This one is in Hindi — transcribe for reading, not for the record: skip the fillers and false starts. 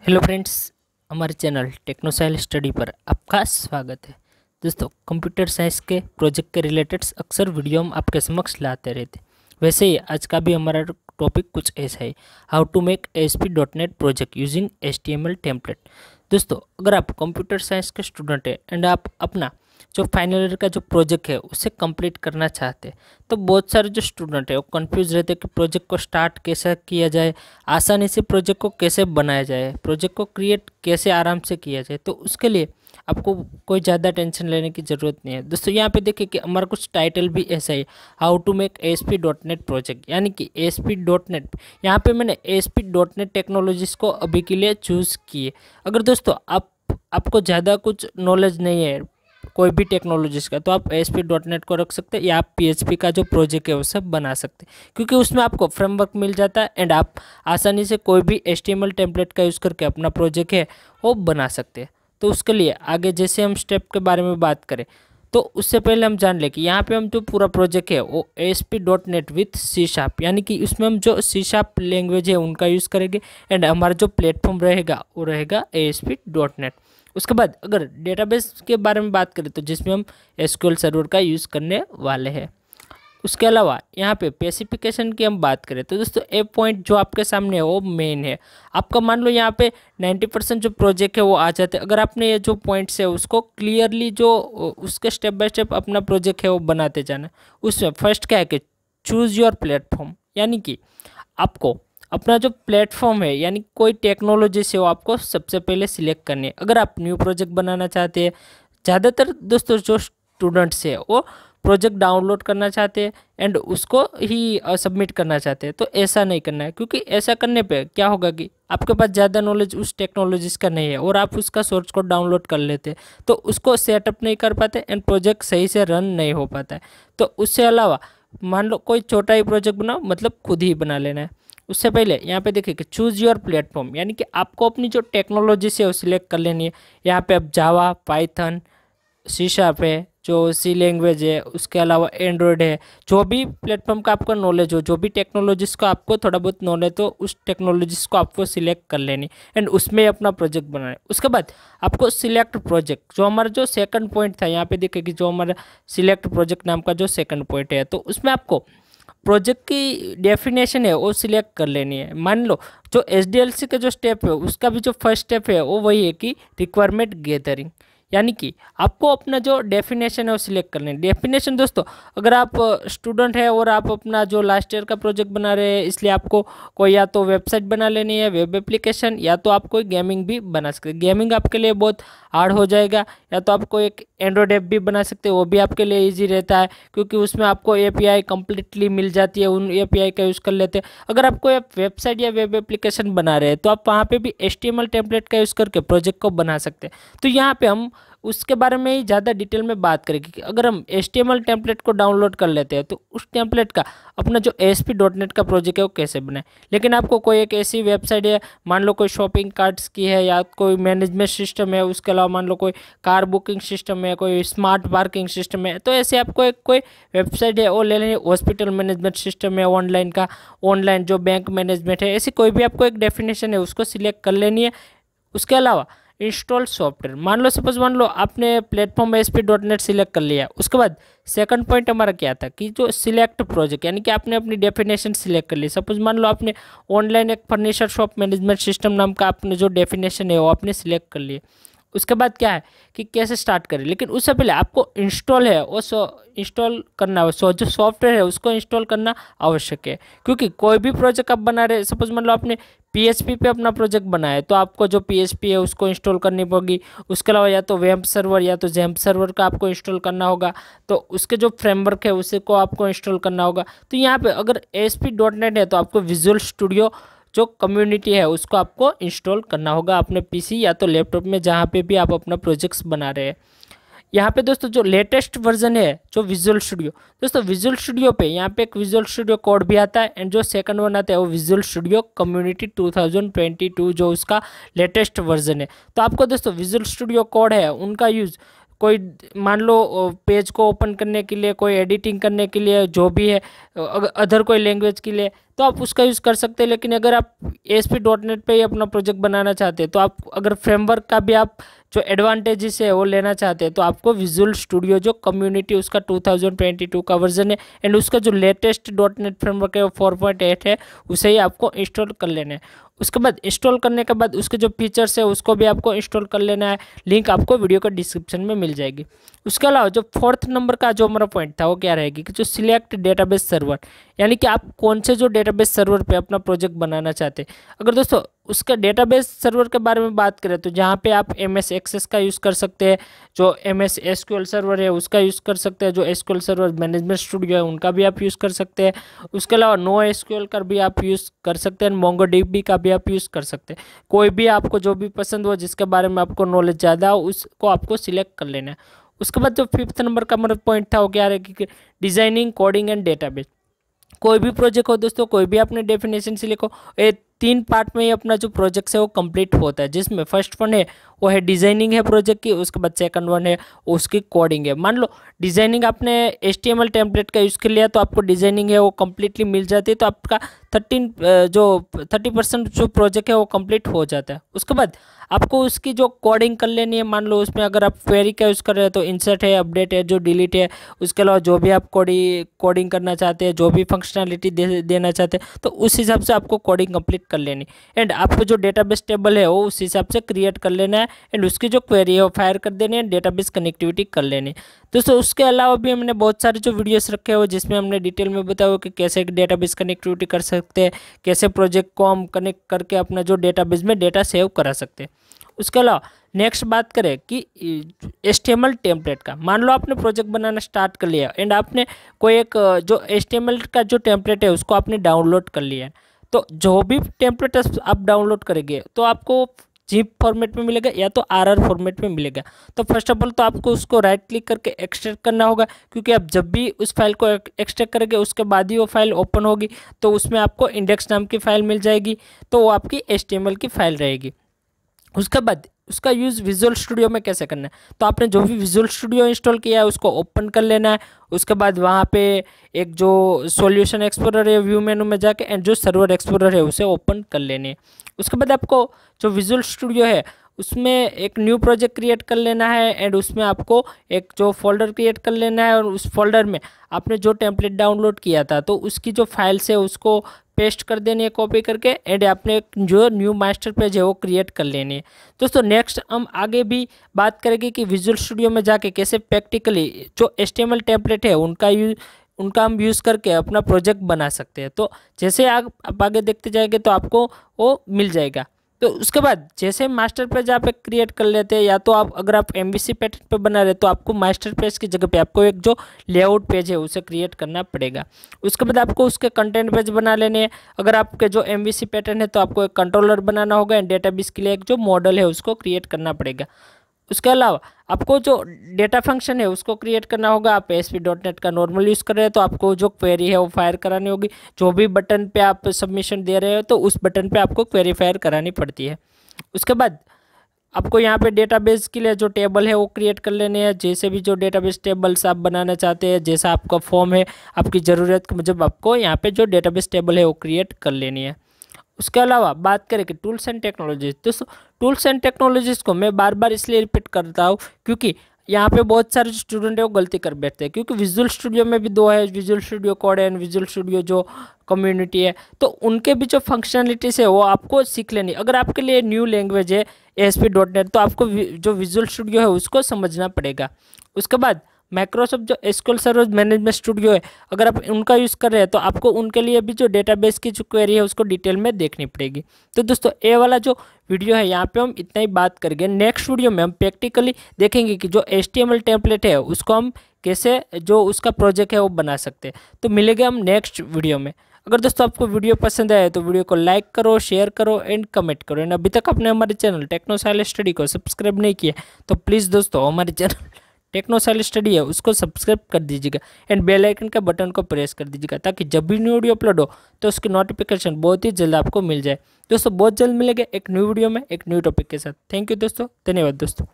हेलो फ्रेंड्स, हमारे चैनल टेक्नोसाइल स्टडी पर आपका स्वागत है। दोस्तों, कंप्यूटर साइंस के प्रोजेक्ट के रिलेटेड अक्सर वीडियो हम आपके समक्ष लाते रहते। वैसे ही आज का भी हमारा टॉपिक कुछ ऐसा है, how to make ASP.NET project using HTML template. दोस्तों, अगर आप कंप्यूटर साइंस के स्टूडेंट हैं एंड आप अपना जो फाइनल ईयर का जो प्रोजेक्ट है उसे कंप्लीट करना चाहते हैं, तो बहुत सारे जो स्टूडेंट है वो कंफ्यूज रहते हैं कि प्रोजेक्ट को स्टार्ट कैसे किया जाए, आसानी से प्रोजेक्ट को कैसे बनाया जाए, प्रोजेक्ट को क्रिएट कैसे आराम से किया जाए। तो उसके लिए आपको कोई ज़्यादा टेंशन लेने की ज़रूरत नहीं है। दोस्तों, यहाँ पे देखिए कि हमारा कुछ टाइटल भी ऐसा ही, how to make ASP.NET project, यानी कि ASP.NET। यहाँ पे मैंने ASP.NET टेक्नोलॉजीज़ को अभी के लिए चूज़ किए। अगर दोस्तों आपको ज़्यादा कुछ नॉलेज नहीं है कोई भी टेक्नोलॉजीज़ का, तो आप ASP.NET को रख सकते हैं या आप PHP का जो प्रोजेक्ट है वो सब बना सकते हैं, क्योंकि उसमें आपको फ्रेमवर्क मिल जाता है एंड आप आसानी से कोई भी HTML टेम्पलेट का यूज़ करके अपना प्रोजेक्ट है वो बना सकते हैं। तो उसके लिए आगे जैसे हम स्टेप के बारे में बात करें, तो उससे पहले हम जान लें कि यहाँ पे हम जो पूरा प्रोजेक्ट है वो ASP.NET विथ C#, यानी कि उसमें हम जो C# लैंग्वेज है उनका यूज़ करेंगे एंड हमारा जो प्लेटफॉर्म रहेगा वो रहेगा ASP.NET। उसके बाद अगर डेटाबेस के बारे में बात करें, तो जिसमें हम SQL सर्वर का यूज़ करने वाले हैं। उसके अलावा यहाँ पे स्पेसिफिकेशन की हम बात करें, तो दोस्तों ए पॉइंट जो आपके सामने है वो मेन है। आपका मान लो यहाँ पे 90% जो प्रोजेक्ट है वो आ जाते हैं अगर आपने ये जो पॉइंट्स है उसको क्लियरली जो उसके स्टेप बाय स्टेप अपना प्रोजेक्ट है वो बनाते जाना। उसमें फर्स्ट क्या है कि चूज़ योर प्लेटफॉर्म, यानी कि आपको अपना जो प्लेटफॉर्म है यानी कोई टेक्नोलॉजी से वो आपको सबसे पहले सिलेक्ट करनी है। अगर आप न्यू प्रोजेक्ट बनाना चाहते हैं, ज़्यादातर दोस्तों जो स्टूडेंट्स है वो प्रोजेक्ट डाउनलोड करना चाहते हैं एंड उसको ही सबमिट करना चाहते हैं, तो ऐसा नहीं करना है, क्योंकि ऐसा करने पे क्या होगा कि आपके पास ज़्यादा नॉलेज उस टेक्नोलॉजीज का नहीं है और आप उसका सोर्स कोड डाउनलोड कर लेते हैं, तो उसको सेटअप नहीं कर पाते एंड प्रोजेक्ट सही से रन नहीं हो पाता है। तो उससे अलावा मान लो कोई छोटा ही प्रोजेक्ट बनाओ, मतलब खुद ही बना लेना है। उससे पहले यहाँ पे देखिए कि चूज़ योर प्लेटफॉर्म, यानी कि आपको अपनी जो टेक्नोलॉजी से वो सिलेक्ट कर लेनी है। यहाँ पे अब जावा, पाइथन, C# है, जो C लैंग्वेज है, उसके अलावा एंड्रॉयड है, जो भी प्लेटफॉर्म का आपको नॉलेज हो, जो भी टेक्नोलॉजीज़ को आपको थोड़ा बहुत नॉलेज हो, उस टेक्नोलॉजीज़ को आपको सिलेक्ट कर लेनी एंड उसमें अपना प्रोजेक्ट बनाना है। उसके बाद आपको सिलेक्ट प्रोजेक्ट, जो हमारा जो सेकंड पॉइंट था, यहाँ पे देखिए कि जो हमारा सिलेक्ट प्रोजेक्ट नाम का जो सेकंड पॉइंट है, तो उसमें आपको प्रोजेक्ट की डेफिनेशन है वो सिलेक्ट कर लेनी है। मान लो जो SDLC का जो स्टेप है उसका भी जो फर्स्ट स्टेप है वो वही है कि रिक्वायरमेंट गैदरिंग, यानी कि आपको अपना जो डेफिनेशन है वो सिलेक्ट कर लें। डेफिनेशन दोस्तों, अगर आप स्टूडेंट है और आप अपना जो लास्ट ईयर का प्रोजेक्ट बना रहे हैं, इसलिए आपको कोई या तो वेबसाइट बना लेनी है, वेब एप्लीकेशन, या तो आप कोई गेमिंग भी बना सकते हैं। गेमिंग आपके लिए बहुत हार्ड हो जाएगा, या तो आपको एक एंड्रॉयड ऐप भी बना सकते हैं, वो भी आपके लिए ईजी रहता है, क्योंकि उसमें आपको API कम्प्लीटली मिल जाती है, उन API का यूज़ कर लेते हैं। अगर आप कोई वेबसाइट या वेब एप्लीकेशन बना रहे हैं, तो आप वहाँ पे भी HTML टेम्पलेट का यूज़ करके प्रोजेक्ट को बना सकते हैं। तो यहाँ पे हम उसके बारे में ही ज़्यादा डिटेल में बात करेंगे कि अगर हम HTML टेम्पलेट को डाउनलोड कर लेते हैं, तो उस टेम्पलेट का अपना जो ASP.NET का प्रोजेक्ट है वो कैसे बनाए। लेकिन आपको कोई एक ऐसी वेबसाइट है, मान लो कोई शॉपिंग कार्ट्स की है, या कोई मैनेजमेंट सिस्टम है, उसके अलावा मान लो कोई कार बुकिंग सिस्टम है, कोई स्मार्ट पार्किंग सिस्टम है, तो ऐसे आपको एक कोई वेबसाइट है वो ले लेनी है। हॉस्पिटल मैनेजमेंट सिस्टम है, ऑनलाइन का, ऑनलाइन जो बैंक मैनेजमेंट है, ऐसी कोई भी आपको एक डेफिनेशन है उसको सिलेक्ट कर लेनी है। उसके अलावा इंस्टॉल सॉफ्टवेयर, मान लो आपने प्लेटफॉर्म ASP.NET सिलेक्ट कर लिया। उसके बाद सेकंड पॉइंट हमारा क्या था कि जो सिलेक्ट प्रोजेक्ट, यानी कि आपने अपनी डेफिनेशन सिलेक्ट कर ली। सपोज मान लो आपने ऑनलाइन एक फर्नीचर शॉप मैनेजमेंट सिस्टम नाम का आपने जो डेफिनेशन है वो आपने सिलेक्ट कर लिया। उसके बाद क्या है कि कैसे स्टार्ट करें, लेकिन उससे पहले आपको इंस्टॉल है वो इंस्टॉल करना है, जो सॉफ्टवेयर है उसको इंस्टॉल करना आवश्यक है, क्योंकि कोई भी प्रोजेक्ट आप बना रहे, सपोज मान लो आपने PHP पे अपना प्रोजेक्ट बनाया है, तो आपको जो PHP है उसको इंस्टॉल करनी पड़ेगी। उसके अलावा या तो वेब सर्वर या तो जेम्प सर्वर का आपको इंस्टॉल करना होगा, तो उसके जो फ्रेमवर्क है उसी को आपको इंस्टॉल करना होगा। तो यहाँ पे अगर ASP.NET है तो आपको विजुअल स्टूडियो जो कम्युनिटी है उसको आपको इंस्टॉल करना होगा अपने PC या तो लैपटॉप में, जहाँ पे भी आप अपना प्रोजेक्ट्स बना रहे हैं। यहाँ पे दोस्तों जो लेटेस्ट वर्जन है जो विजुअल स्टूडियो, दोस्तों विजुअल स्टूडियो पे यहाँ पे एक विजुअल स्टूडियो कोड भी आता है एंड जो सेकंड वन आता है वो विजुअल स्टूडियो कम्युनिटी 2022 जो उसका लेटेस्ट वर्जन है। तो आपको दोस्तों विजुअल स्टूडियो कोड है उनका यूज़ कोई मान लो पेज को ओपन करने के लिए, कोई एडिटिंग करने के लिए, जो भी है अदर कोई लैंग्वेज के लिए, तो आप उसका यूज़ कर सकते हैं। लेकिन अगर आप ASP.NET पे ही अपना प्रोजेक्ट बनाना चाहते हैं, तो आप अगर फ्रेमवर्क का भी आप जो एडवांटेजेस है वो लेना चाहते हैं, तो आपको विजुअल स्टूडियो जो कम्युनिटी उसका 2022 का वर्जन है एंड उसका जो लेटेस्ट .NET फ्रेमवर्क है वो 4.8 है, उसे ही आपको इंस्टॉल कर लेना है। उसके बाद इंस्टॉल करने के बाद उसके जो फीचर्स है उसको भी आपको इंस्टॉल कर लेना है। लिंक आपको वीडियो का डिस्क्रिप्शन में मिल जाएगी। उसके अलावा जो 4th नंबर का जो हमारा पॉइंट था वो क्या रहेगी कि जो सिलेक्ट डेटाबेस सर्वर, यानी कि आप कौन से जो डेटाबेस सर्वर पे अपना प्रोजेक्ट बनाना चाहते हैं। अगर दोस्तों उसका डेटाबेस सर्वर के बारे में बात करें तो जहाँ पे आप MS एक्सेस का यूज़ कर सकते हैं, जो MS SQL सर्वर है उसका यूज़ कर सकते हैं, जो SQL सर्वर मैनेजमेंट स्टूडियो है उनका भी आप यूज़ कर सकते हैं। उसके अलावा NoSQL का भी आप यूज़ कर सकते हैं, MongoDB का भी आप यूज़ कर सकते हैं। कोई भी आपको जो भी पसंद हो, जिसके बारे में आपको नॉलेज ज़्यादा हो, उसको आपको सिलेक्ट कर लेना है। उसके बाद जो 5th नंबर का मेरा पॉइंट था वो क्या रहेगा कि डिज़ाइनिंग, कोडिंग एंड डेटाबेस। कोई भी प्रोजेक्ट हो दोस्तों, कोई भी आपने डेफिनेशन से लिखो, ये 3 पार्ट में ही अपना जो प्रोजेक्ट है वो कंप्लीट होता है, जिसमें फर्स्ट वन है वो है डिजाइनिंग है प्रोजेक्ट की, उसके बाद सेकंड वन है उसकी कोडिंग है। मान लो डिजाइनिंग आपने HTML टेम्पलेट का यूज़ कर लिया तो आपको डिजाइनिंग है वो कम्प्लीटली मिल जाती है, तो आपका 30% जो प्रोजेक्ट है वो कंप्लीट हो जाता है। उसके बाद आपको उसकी जो कोडिंग कर लेनी है। मान लो उसमें अगर आप क्वेरी का यूज़ कर रहे हैं तो इंसर्ट है, अपडेट है, जो डिलीट है, उसके अलावा जो भी आप कोडिंग करना चाहते हैं, जो भी फंक्शनलिटी देना चाहते हैं, तो उस हिसाब से आपको कोडिंग कंप्लीट कर लेनी। एंड आपको जो डेटाबेस टेबल है वो उस हिसाब से क्रिएट कर लेना है एंड उसकी जो क्वेरी है वो फायर कर देनी है, डेटाबेस कनेक्टिविटी कर लेनी। दोस्तों उसके अलावा भी हमने बहुत सारे जो वीडियोस रखे हुए जिसमें हमने डिटेल में बताया कि कैसे डेटाबेस कनेक्टिविटी कर सकते हैं, कैसे प्रोजेक्ट को हम कनेक्ट करके अपना जो डेटाबेस में डेटा सेव करा सकते हैं। उसके अलावा नेक्स्ट बात करें कि HTML टेम्पलेट का। मान लो आपने प्रोजेक्ट बनाना स्टार्ट कर लिया एंड आपने कोई एक जो HTML का जो टेम्पलेट है उसको आपने डाउनलोड कर लिया है, तो जो भी टेम्पलेट आप डाउनलोड करेंगे तो आपको जिप फॉर्मेट में मिलेगा या तो RR फॉर्मेट में मिलेगा। तो फर्स्ट ऑफ ऑल तो आपको उसको राइट क्लिक करके एक्सट्रैक्ट करना होगा, क्योंकि आप जब भी उस फाइल को एक्सट्रैक्ट करेंगे उसके बाद ही वो फाइल ओपन होगी, तो उसमें आपको इंडेक्स नाम की फ़ाइल मिल जाएगी, तो वो आपकी HTML की फ़ाइल रहेगी। उसके बाद उसका यूज़ विजुअल स्टूडियो में कैसे करना है, तो आपने जो भी विजुअल स्टूडियो इंस्टॉल किया है उसको ओपन कर लेना है। उसके बाद वहाँ पे एक जो सॉल्यूशन एक्सप्लोरर है व्यू मेनू में जाके एंड जो सर्वर एक्सप्लोरर है उसे ओपन कर लेने। उसके बाद आपको जो विजुअल स्टूडियो है उसमें एक न्यू प्रोजेक्ट क्रिएट कर लेना है एंड उसमें आपको एक जो फोल्डर क्रिएट कर लेना है और उस फोल्डर में आपने जो टेम्पलेट डाउनलोड किया था तो उसकी जो फाइल्स है उसको पेस्ट कर देनी है कॉपी करके एंड आपने जो न्यू मास्टर पेज है वो क्रिएट कर लेनी है। दोस्तों नेक्स्ट हम आगे भी बात करेंगे कि विजुअल स्टूडियो में जाके कैसे प्रैक्टिकली जो HTML टेम्पलेट है उनका हम यूज़ करके अपना प्रोजेक्ट बना सकते हैं। तो जैसे आप आगे देखते जाएंगे तो आपको वो मिल जाएगा। तो उसके बाद जैसे मास्टर पेज आप एक क्रिएट कर लेते हैं, या तो आप अगर आप MVC पैटर्न पे बना रहे तो आपको मास्टर पेज की जगह पे आपको एक जो लेआउट पेज है उसे क्रिएट करना पड़ेगा। उसके बाद आपको उसके कंटेंट पेज बना लेने हैं। अगर आपके जो MVC पैटर्न है तो आपको एक कंट्रोलर बनाना होगा एंड डेटाबेस के लिए एक जो मॉडल है उसको क्रिएट करना पड़ेगा। उसके अलावा आपको जो डेटा फंक्शन है उसको क्रिएट करना होगा। आप ASP.NET का नॉर्मल यूज़ कर रहे हैं तो आपको जो क्वेरी है वो फायर करानी होगी। जो भी बटन पे आप सबमिशन दे रहे हो तो उस बटन पे आपको क्वेरी फायर करानी पड़ती है। उसके बाद आपको यहाँ पे डेटाबेस के लिए जो टेबल है वो क्रिएट कर लेने हैं। जैसे भी जो डेटाबेस टेबल्स आप बनाना चाहते हैं, जैसा आपका फॉर्म है आपकी ज़रूरत के मुजब आपको यहाँ पे जो डेटाबेस टेबल है वो क्रिएट कर लेनी है। उसके अलावा बात करें कि टूल्स एंड टेक्नोलॉजीज, दोस्तों टूल्स एंड टेक्नोलॉजीज़ को मैं बार बार इसलिए रिपीट करता हूँ क्योंकि यहाँ पे बहुत सारे स्टूडेंट है वो गलती कर बैठते हैं, क्योंकि विजुअल स्टूडियो में भी 2 है, visual studio code and visual studio जो कम्युनिटी है, तो उनके भी जो फंक्शनलिटीज़ है वो आपको सीख लेनी। अगर आपके लिए न्यू लैंग्वेज है ASP.NET तो आपको जो विजुअल स्टूडियो है उसको समझना पड़ेगा। उसके बाद माइक्रोसॉफ्ट जो SQL सर्वर मैनेजमेंट स्टूडियो है अगर आप उनका यूज़ कर रहे हैं तो आपको उनके लिए भी जो डेटाबेस की जो क्वेरी है उसको डिटेल में देखनी पड़ेगी। तो दोस्तों ये वाला जो वीडियो है यहाँ पे हम इतना ही बात करेंगे। नेक्स्ट वीडियो में हम प्रैक्टिकली देखेंगे कि जो HTML टेम्पलेट है उसको हम कैसे जो उसका प्रोजेक्ट है वो बना सकते हैं। तो मिलेंगे हम नेक्स्ट वीडियो में। अगर दोस्तों आपको वीडियो पसंद आए तो वीडियो को लाइक करो, शेयर करो एंड कमेंट करो। एंड अभी तक आपने हमारे चैनल टेक्नोसाइल स्टडी को सब्सक्राइब नहीं किया तो प्लीज़ दोस्तों हमारे चैनल टेक्नोसाइल स्टडी है उसको सब्सक्राइब कर दीजिएगा एंड बेल आइकन का बटन को प्रेस कर दीजिएगा, ताकि जब भी न्यू वीडियो अपलोड हो तो उसकी नोटिफिकेशन बहुत ही जल्द आपको मिल जाए। दोस्तों बहुत जल्द मिलेंगे एक न्यू वीडियो में एक न्यू टॉपिक के साथ। थैंक यू दोस्तों, धन्यवाद दोस्तों।